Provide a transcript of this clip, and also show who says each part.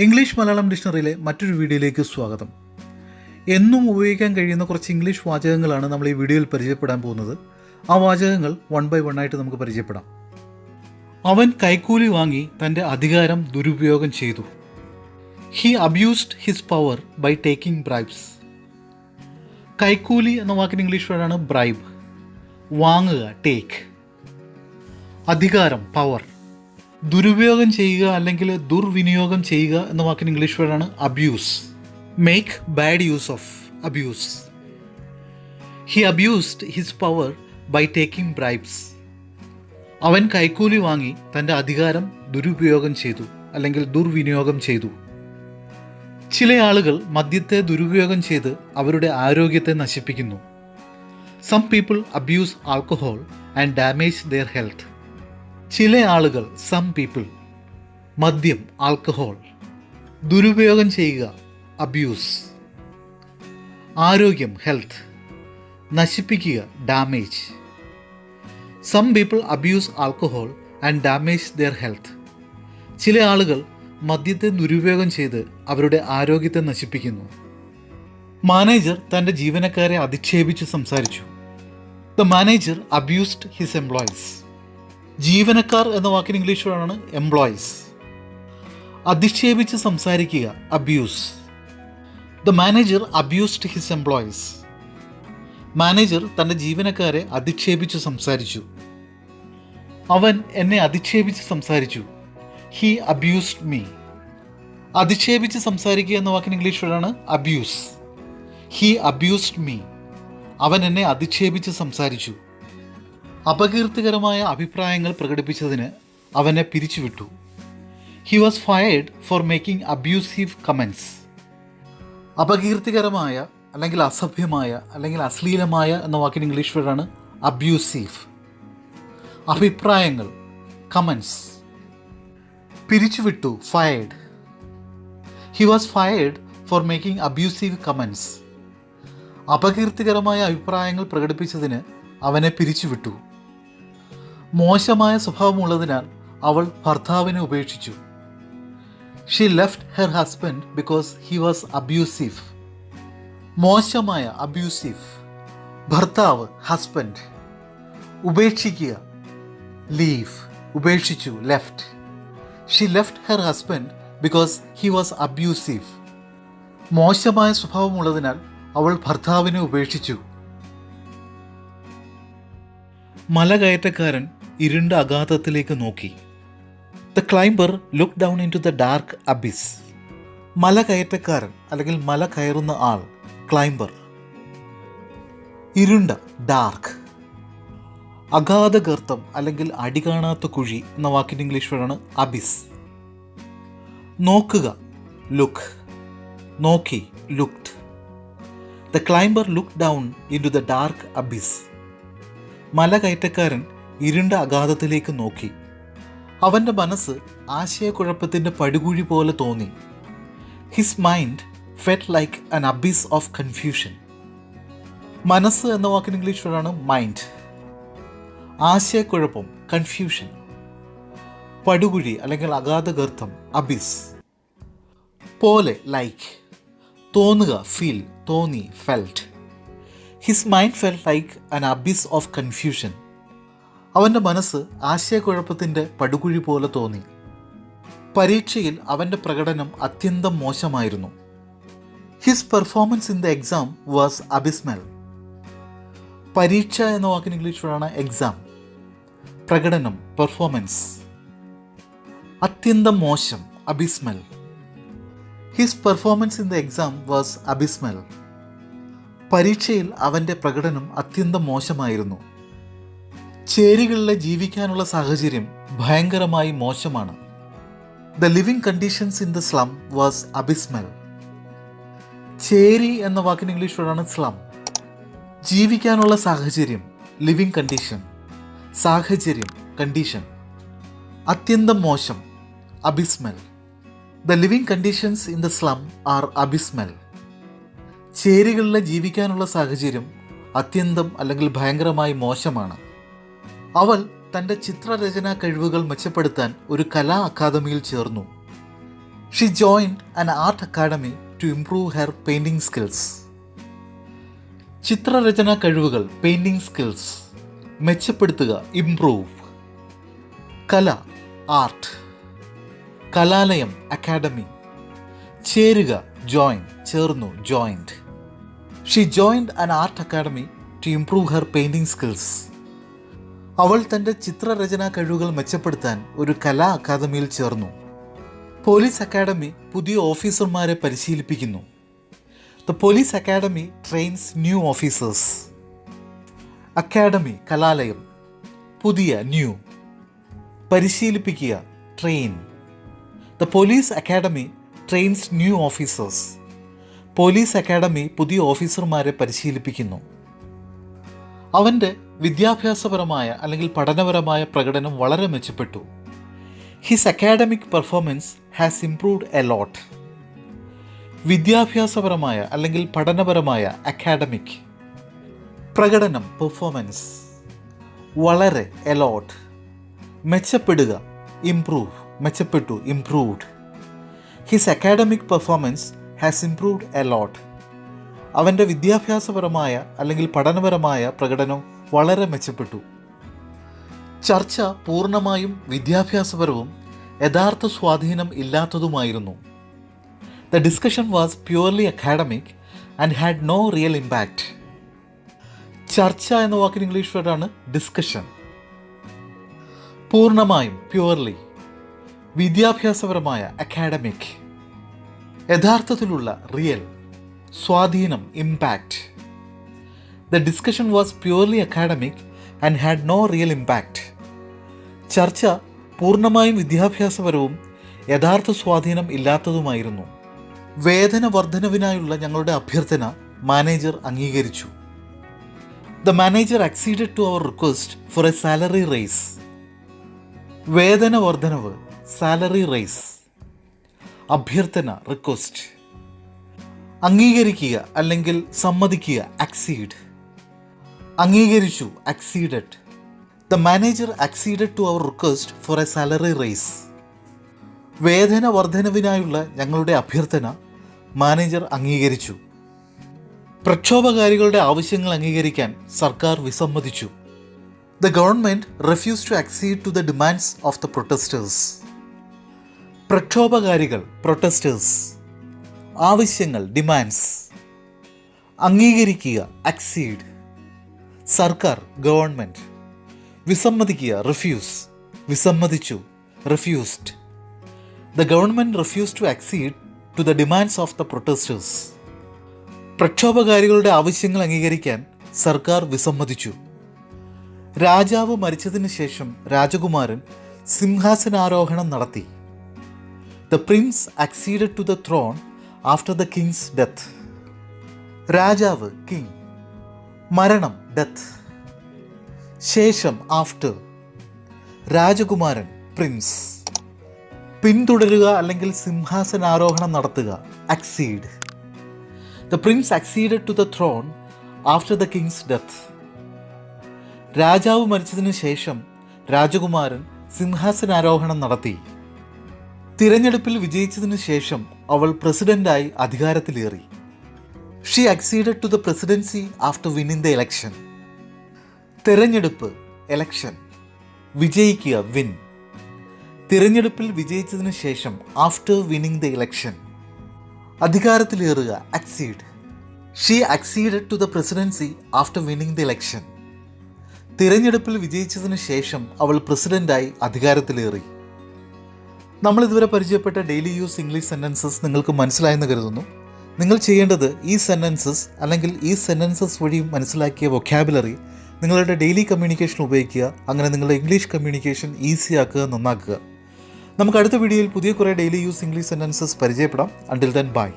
Speaker 1: English Malayalam ഡിക്ഷണറിയിലെ മറ്റൊരു വീഡിയോയിലേക്ക് സ്വാഗതം. എന്നും ഉപയോഗിക്കാൻ കഴിയുന്ന കുറച്ച് ഇംഗ്ലീഷ് വാചകങ്ങളാണ് നമ്മൾ ഈ വീഡിയോയിൽ പരിചയപ്പെടാൻ പോകുന്നത്. ആ വാചകങ്ങൾ 1 by 1 ആയിട്ട് നമുക്ക് പരിചയപ്പെടാം. അവൻ കൈക്കൂലി വാങ്ങി തൻ്റെ അധികാരം ദുരുപയോഗം ചെയ്തു. He abused his power by taking bribes. കൈക്കൂലി എന്ന വാക്കിന് ഇംഗ്ലീഷ് വേർഡാണ് ബ്രൈബ്. വാങ്ങുക, ടേക്ക്. അധികാരം, പവർ. ദുരുപയോഗം ചെയ്യുക അല്ലെങ്കിൽ ദുർവിനിയോഗം ചെയ്യുക എന്ന വാക്കിന് ഇംഗ്ലീഷ് വേർഡാണ് abuse. Make bad use of, abuse. He abused his power by taking bribes. അവൻ കൈക്കൂലി വാങ്ങി തൻ്റെ അധികാരം ദുരുപയോഗം ചെയ്തു അല്ലെങ്കിൽ ദുർവിനിയോഗം ചെയ്തു. ചില ആളുകൾ മദ്യത്തെ ദുരുപയോഗം ചെയ്ത് അവരുടെ ആരോഗ്യത്തെ നശിപ്പിക്കുന്നു. Some people abuse alcohol and damage their health. ചില ആളുകൾ, സം പീപ്പിൾ, മദ്യം, ആൽക്കഹോൾ, ദുരുപയോഗം ചെയ്യുക, അബ്യൂസ്, ആരോഗ്യം, ഹെൽത്ത്, നശിപ്പിക്കുക, damage. Some people abuse alcohol and damage their health. ചില ആളുകൾ മദ്യത്തെ ദുരുപയോഗം ചെയ്ത് അവരുടെ ആരോഗ്യത്തെ നശിപ്പിക്കുന്നു. മാനേജർ തൻ്റെ ജീവനക്കാരെ അധിക്ഷേപിച്ച് സംസാരിച്ചു. The manager abused his employees. ജീവനക്കാർ എന്ന വാക്കിന് ഇംഗ്ലീഷ് വേർഡാണ് എംപ്ലോയീസ്. അധിക്ഷേപിച്ച് സംസാരിക്കുക, abuse. The manager abused his employees. Manager തൻ്റെ ജീവനക്കാരെ അധിക്ഷേപിച്ച് സംസാരിച്ചു. അവൻ എന്നെ അധിക്ഷേപിച്ച് സംസാരിച്ചു. He abused me. അധിക്ഷേപിച്ച് സംസാരിക്കുക എന്ന വാക്കിന് ഇംഗ്ലീഷ് വേർഡാണ് അബ്യൂസ്. He abused me. അവൻ എന്നെ അധിക്ഷേപിച്ച് സംസാരിച്ചു. അപകീർത്തികരമായ അഭിപ്രായങ്ങൾ പ്രകടിപ്പിച്ചതിന് അവനെ പിരിച്ചുവിട്ടു. He was fired for making abusive comments. അപകീർത്തികരമായ അല്ലെങ്കിൽ അസഭ്യമായ അല്ലെങ്കിൽ അശ്ലീലമായ എന്ന വാക്കിന് ഇംഗ്ലീഷ് വേർഡാണ് അബ്യൂസീവ്. അഭിപ്രായങ്ങൾ, കമൻറ്റ്സ്. പിരിച്ചുവിട്ടു, fired. He was fired for making abusive comments. അപകീർത്തികരമായ അഭിപ്രായങ്ങൾ പ്രകടിപ്പിച്ചതിന് അവനെ പിരിച്ചുവിട്ടു. മോശമായ സ്വഭാവമുള്ളതിനാൽ അവൾ ഭർത്താവിനെ ഉപേക്ഷിച്ചു. She left her husband because he was abusive. മോശമായ, അബ്യൂസീവ്. ഭർത്താവ്, ഹസ്ബൻഡ്. ഉപേക്ഷിക്കുക, ലീവ്. ഉപേക്ഷിച്ചു, left. She left her husband because he was abusive. മോശമായ സ്വഭാവമുള്ളതിനാൽ അവൾ ഭർത്താവിനെ ഉപേക്ഷിച്ചു. മലകയറ്റക്കാരൻ ഇരുണ്ട അഗാധത്തിലേക്ക് നോക്കി. The climber look down into the dark abyss. മലകയറ്റക്കാരൻ അല്ലെങ്കിൽ മല കയറുന്ന ആൾ, ക്ലൈംബർ. ഇരുണ്ട, ഡാർക്ക്. അഗാധഗർത്തം അല്ലെങ്കിൽ അടികാണാത്ത കുഴി എന്ന വാക്കിൻ്റെ ഇംഗ്ലീഷ് വേർഡാണ് അബിസ്. നോക്കുക, ലുക്ക്. നോക്കി, looked. The climber look down into the dark abyss. മലകയറ്റക്കാരൻ ഇരുണ്ട അഗാധത്തിലേക്ക് നോക്കി. അവൻ്റെ മനസ്സ് ആശയക്കുഴപ്പത്തിൻ്റെ പടുകുഴി പോലെ തോന്നി. His mind felt like an abyss of confusion. മനസ്സ് എന്ന വാക്കിന് ഇംഗ്ലീഷ് വേർഡാണ് മൈൻഡ്. ആശയക്കുഴപ്പം, കൺഫ്യൂഷൻ. പടുകുഴി അല്ലെങ്കിൽ അഗാധഗർത്തം, അബിസ്. പോലെ, ലൈക്ക്. തോന്നുക, ഫീൽ. തോന്നി, felt. His mind felt like an abyss of confusion. അവൻ്റെ മനസ്സ് ആശയക്കുഴപ്പത്തിൻ്റെ പടുകുഴി പോലെ തോന്നി. പരീക്ഷയിൽ അവൻ്റെ പ്രകടനം അത്യന്തം മോശമായിരുന്നു. His performance in the exam was abysmal. പരീക്ഷ എന്ന വാക്കിന് ഇംഗ്ലീഷ് വേർഡാണ് എക്സാം. പ്രകടനം, പെർഫോമൻസ്. അത്യന്തം മോശം, abysmal. His performance in the exam was abysmal. പരീക്ഷയിൽ അവൻ്റെ പ്രകടനം അത്യന്തം മോശമായിരുന്നു. ചേരികളിലെ ജീവിക്കാനുള്ള സാഹചര്യം ഭയങ്കരമായി മോശമാണ്. The living conditions in the slum was abysmal. ചേരി എന്ന വാക്കിന് ഇംഗ്ലീഷ് വേർഡാണ് സ്ലം. ജീവിക്കാനുള്ള സാഹചര്യം, ലിവിംഗ് കണ്ടീഷൻ. സാഹചര്യം, കണ്ടീഷൻ. അത്യന്തം മോശം, abysmal. The living conditions in the slum are abysmal. ചേരികളിലെ ജീവിക്കാനുള്ള സാഹചര്യം അത്യന്തം അല്ലെങ്കിൽ ഭയങ്കരമായി മോശമാണ്. അവൾ തൻ്റെ ചിത്രരചനാ കഴിവുകൾ മെച്ചപ്പെടുത്താൻ ഒരു കലാ അക്കാദമിയിൽ ചേർന്നു. She joined an art academy to improve her painting skills. ചിത്രരചനാ കഴിവുകൾ പെയിൻറ്റിംഗ് സ്കിൽസ് മെച്ചപ്പെടുത്തുക ഇംപ്രൂവ്. കല ആർട്ട്. കലാലയം അക്കാഡമി. ചേരുക ജോയിൻ ചേർന്നു joined. She joined an art academy to improve her painting skills. അവൾ തൻ്റെ ചിത്രരചനാ കഴിവുകൾ മെച്ചപ്പെടുത്താൻ ഒരു കലാ അക്കാദമിയിൽ ചേർന്നു. പോലീസ് അക്കാഡമി പുതിയ ഓഫീസർമാരെ പരിശീലിപ്പിക്കുന്നു. The police academy trains new officers. Academy കലാലയം. പുതിയ ന്യൂ. പരിശീലിപ്പിക്കുക train. The police academy trains new officers. Police academy പുതിയ ഓഫീസർമാരെ പരിശീലിപ്പിക്കുന്നു. അവൻ്റെ വിദ്യാഭ്യാസപരമായ അല്ലെങ്കിൽ പഠനപരമായ പ്രകടനം വളരെ മെച്ചപ്പെട്ടു. His academic performance has improved a lot. വിദ്യാഭ്യാസപരമായ അല്ലെങ്കിൽ പഠനപരമായ അക്കാഡമിക്. പ്രകടനം പെർഫോമൻസ്. വളരെ എ ലോട്ട്. മെച്ചപ്പെടുക ഇംപ്രൂവ് മെച്ചപ്പെട്ടു improved. His academic performance has improved a lot. അവൻ്റെ വിദ്യാഭ്യാസപരമായ അല്ലെങ്കിൽ പഠനപരമായ പ്രകടനം വളരെ മെച്ചപ്പെട്ടു. ചർച്ച പൂർണ്ണമായും വിദ്യാഭ്യാസപരവും യഥാർത്ഥ സ്വാധീനം ഇല്ലാത്തതുമായിരുന്നു. The discussion was purely academic and had no real impact. ചർച്ച എന്ന വാക്കിന് ഇംഗ്ലീഷ് വേർഡാണ് ഡിസ്കഷൻ. പൂർണ്ണമായും പ്യുവർലി. വിദ്യാഭ്യാസപരമായ അക്കാഡമിക്. യഥാർത്ഥത്തിലുള്ള റിയൽ. സ്വാധീനം impact. The discussion was purely academic and had no real impact. ചർച്ച പൂർണ്ണമായും വിദ്യാഭ്യാസപരവും യഥാർത്ഥ സ്വാധീനം ഇല്ലാത്തതുമായിരുന്നു. വേതന വർധനവിനായുള്ള ഞങ്ങളുടെ അഭ്യർത്ഥന മാനേജർ അംഗീകരിച്ചു. The manager acceded to our request for a salary raise. വേതന വർധനവ് സാലറി റൈസ്. അഭ്യർത്ഥന റിക്വസ്റ്റ്. അംഗീകരിക്കുക അല്ലെങ്കിൽ സമ്മതിക്കുക അക്സീഡ്. അംഗീകരിച്ചു acceded. The manager acceded to our request for a salary raise. വേതന വർധനവിനായുള്ള ഞങ്ങളുടെ അഭ്യർത്ഥന മാനേജർ അംഗീകരിച്ചു. പ്രക്ഷോഭകാരികളുടെ ആവശ്യങ്ങൾ അംഗീകരിക്കാൻ സർക്കാർ വിസമ്മതിച്ചു. The government refuse to accede to the demands of the protesters. പ്രക്ഷോഭകാരികൾ പ്രൊട്ടസ്റ്റേഴ്സ്. ആവശ്യങ്ങൾ ഡിമാൻഡ്സ്. അംഗീകരിക്കുക അക്സീഡ്. സർക്കാർ ഗവൺമെൻറ്. വിസമ്മതിക്കുക റിഫ്യൂസ്. വിസമ്മതിച്ചു refused. The government refuse to accede to the demands of the protesters. പ്രക്ഷോഭകാരികളുടെ ആവശ്യങ്ങൾ അംഗീകരിക്കാൻ സർക്കാർ വിസമ്മതിച്ചു. രാജാവ് മരിച്ചതിന് ശേഷം രാജകുമാരൻ സിംഹാസനാരോഹണം നടത്തി. The prince acceded to the throne after the king's death. രാജാവ് കിങ്. മരണം ഡെത്ത്. ശേഷം ആഫ്റ്റർ. രാജകുമാരൻ പ്രിൻസ്. പിന്തുടരുക അല്ലെങ്കിൽ സിംഹാസനാരോഹണം നടത്തുക accede. The prince acceded to the throne after the king's death. രാജാവ് മരിച്ചതിന് ശേഷം രാജകുമാരൻ സിംഹാസനാരോഹണം നടത്തി. തിരഞ്ഞെടുപ്പിൽ വിജയിച്ചതിന് ശേഷം അവൾ പ്രസിഡന്റായി അധികാരത്തിലേറി. She acceded to the presidency after winning the election. തിരഞ്ഞെടുപ്പ് എലക്ഷൻ. വിജയിക്കുക വിൻ. തിരഞ്ഞെടുപ്പിൽ വിജയിച്ചതിന് ശേഷം ആഫ്റ്റർ വിന്നിംഗ് ദ ഇലക്ഷൻ. അധികാരത്തിലേറുക accede. She acceded to the presidency after winning the election. തിരഞ്ഞെടുപ്പിൽ വിജയിച്ചതിന് ശേഷം അവൾ പ്രസിഡന്റായി അധികാരത്തിലേറി. നമ്മളിതുവരെ പരിചയപ്പെട്ട ഡെയിലി യൂസ് ഇംഗ്ലീഷ് സെൻറ്റൻസസ് നിങ്ങൾക്ക് മനസ്സിലായെന്ന് കരുതുന്നു. നിങ്ങൾ ചെയ്യേണ്ടത് ഈ സെൻറ്റൻസസ് അല്ലെങ്കിൽ ഈ സെൻറ്റൻസസ് വഴി മനസ്സിലാക്കിയ വൊക്കാബുലറി നിങ്ങളുടെ ഡെയിലി കമ്മ്യൂണിക്കേഷൻ ഉപയോഗിക്കുക. അങ്ങനെ നിങ്ങളുടെ ഇംഗ്ലീഷ് കമ്മ്യൂണിക്കേഷൻ ഈസി ആക്കുക, നന്നാക്കുക. നമുക്ക് അടുത്ത വീഡിയോയിൽ പുതിയ കുറേ ഡെയിലി യൂസ് ഇംഗ്ലീഷ് സെൻറ്റൻസസ് പരിചയപ്പെടാം. Until then bye.